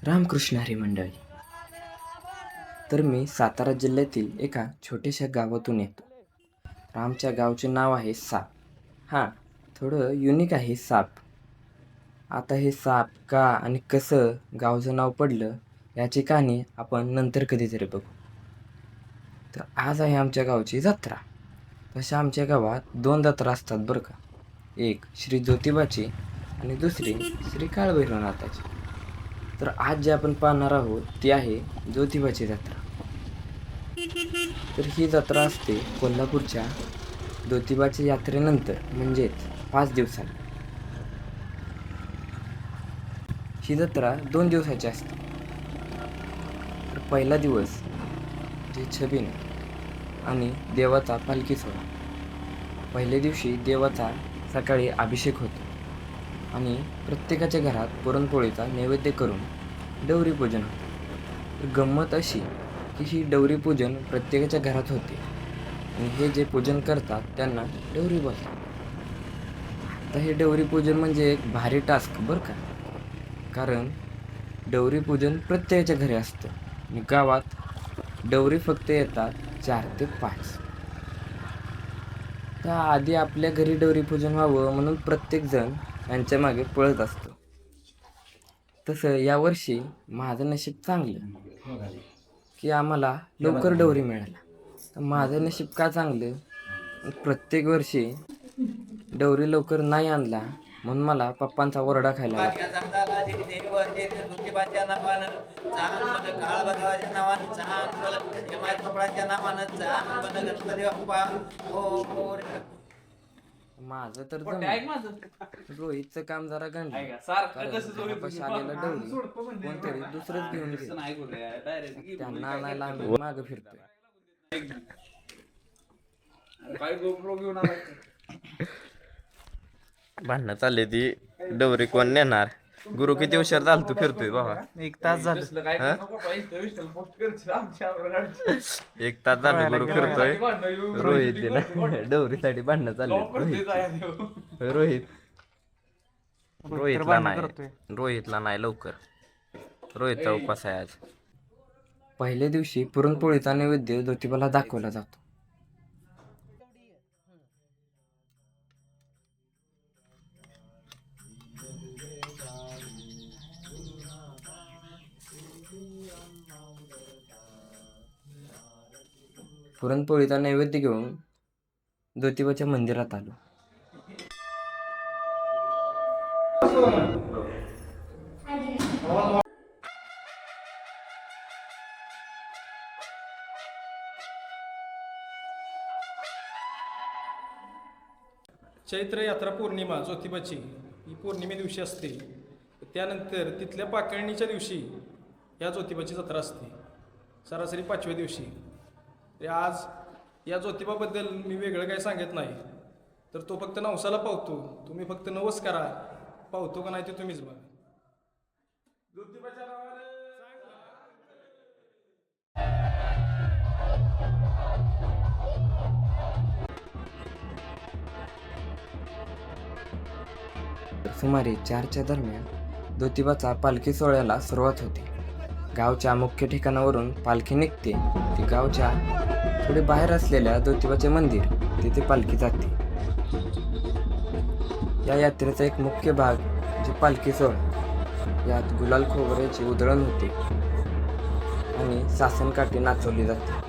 रामकृष्ण हरी मंडळी. तर मी सातारा जिल्ह्यातील एका छोट्याशा गावातून येतो. आमच्या गावचे नाव आहे साप. हां, थोडं युनिक आहे साप. आता हे साप का आणि कसं गावचं नाव पडलं याची कहाणी आपण नंतर कधीतरी बघू. तर आज आहे आमच्या गावची जत्रा. तशा आमच्या गावात 2 जत्रा असतात बरं का. एक श्री ज्योतिबाची आणि दुसरी श्री काळभैरवनाथाची. तर आज जे आपण पाहणार आहोत ती आहे ज्योतिबाची जत्रा. तर ही जत्रा असते कोल्हापूरच्या ज्योतिबाच्या यात्रेनंतर, म्हणजेच 5 दिवसांनी. ही जत्रा 2 दिवसाची असते. तर पहिला दिवस जे छबिना आणि देवाचा पालखी सोहळा. पहिल्या दिवशी देवाचा सकाळी अभिषेक होतो आणि प्रत्येकाच्या घरात पुरणपोळीचा नैवेद्य करून डवरी पूजन होते. तर गंमत अशी की ही डवरी पूजन प्रत्येकाच्या घरात होते आणि हे जे पूजन करतात त्यांना डवरी बोलतात. तर हे डवरी पूजन म्हणजे एक भारी टास्क बरं का, कारण डवरी पूजन प्रत्येकाच्या घरी असतं आणि गावात डवरी फक्त येतात 4 ते 5. तर आधी आपल्या घरी डवरी पूजन व्हावं म्हणून प्रत्येकजण यांच्या मागे पळत असतो. तसं यावर्षी माझं नशीब चांगलं की आम्हाला लवकर डवरी मिळाला. तर माझं नशीब का चांगलं, प्रत्येक वर्षी डवरी लवकर नाही आणला म्हणून मला पप्पांचा ओरडा खायला लागला. माझं तर रोहितचं काम जरा गंड, आलेला डवरी कोणतरी दुसरंच घेऊन गेलं. त्यांना आणायला आम्ही मागं फिरतोय. भांडणं चालले ती डवरी कोण नेणार. गुरु किती हुशार झालं, तू फिरतोय बाबा. 1 तास झालं, 1 तास झालं गुरु फिरतोय. रोहित डवरीसाठी भांडणं चालले. रोहितला नाही लवकर. रोहितचा उपास आहे आज. पहिल्या दिवशी पुरणपोळीचा नैवेद्य ज्योतिबाला दाखवला जातो. पुरणपोळीचा नैवेद्य घेऊन ज्योतिबाच्या मंदिरात आलो. चैत्र यात्रा पौर्णिमा ज्योतिबाची ही पौर्णिमे दिवशी असते. त्यानंतर तिथल्या पाकळणीच्या दिवशी या ज्योतिबाची जत्रा असते, सरासरी 5व्या दिवशी. आज या ज्योतिबाबद्दल मी वेगळं काही सांगत नाही, तर तो फक्त नवसाला पावतो. तुम्ही फक्त नवस करा, पावतो का नाही ते तुम्हीच बघा. ज्योतिबाच्या सुमारे 4च्या दरम्यान ज्योतिबाचा पालखी सोहळ्याला सुरुवात होते. गावच्या मुख्य ठिकाणावरून पालखी निघते ती गावच्या थोडे बाहेर असलेल्या ज्योतिबाचे मंदिर, तिथे पालखी जाते. या यात्रेचा एक मुख्य भाग म्हणजे पालखी सोहळा. यात गुलाल खोबऱ्याची उधळण होते आणि सासनकाठी नाचवली जाते.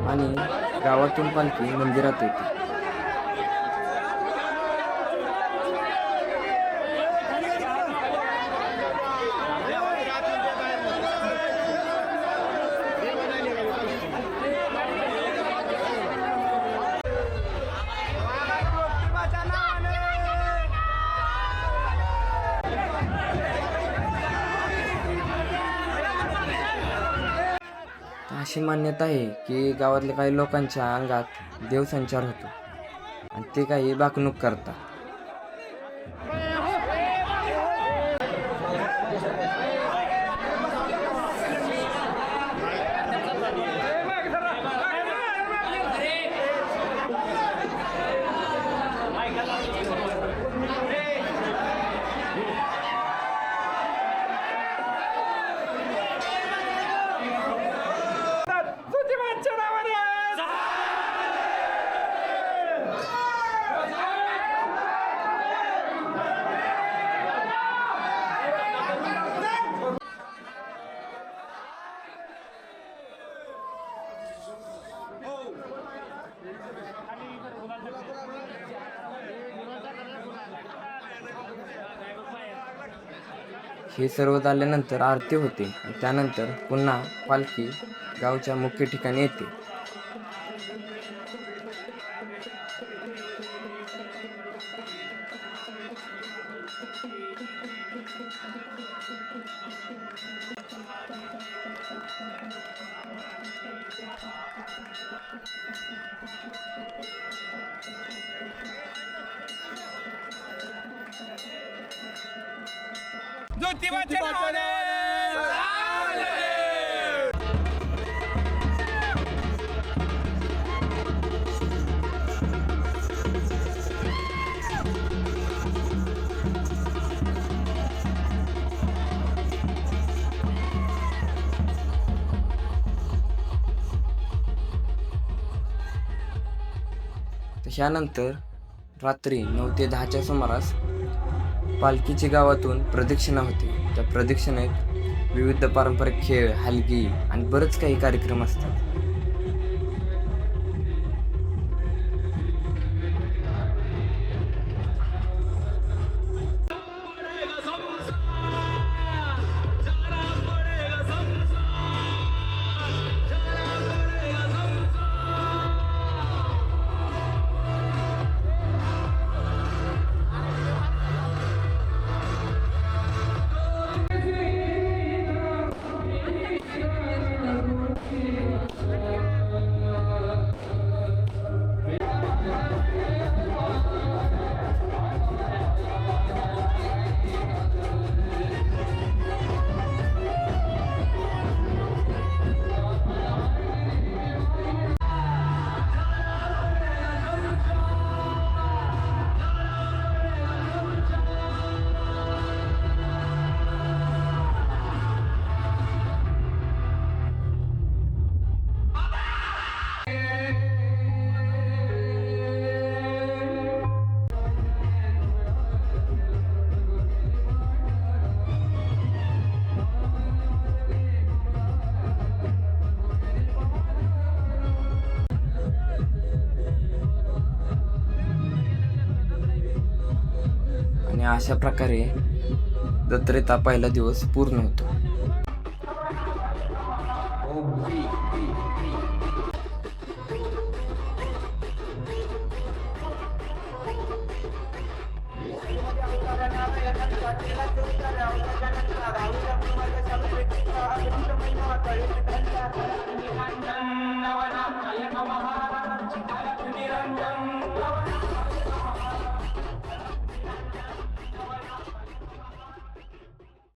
आणि गावातून पालखी मंदिरात येते. अशी मान्यता आहे की गावातल्या काही लोकांच्या अंगात देवसंचार होतो आणि ते काही बाकणूक करतात. हे सर्व झाल्यानंतर आरती होते आणि त्यानंतर पुन्हा पालखी गावच्या मुख्य ठिकाणी येते. ज्योतिबाच्या नावाने ह्यानंतर रात्री 9 ते 10च्या सुमारास पालखीची गावातून प्रदक्षिणा होते. त्या प्रदक्षिणेत विविध पारंपरिक खेळ, हलगी आणि बरेच काही कार्यक्रम असतात. आणि अशा प्रकारे जत्रेचा पहिला दिवस पूर्ण होतो. निरंजन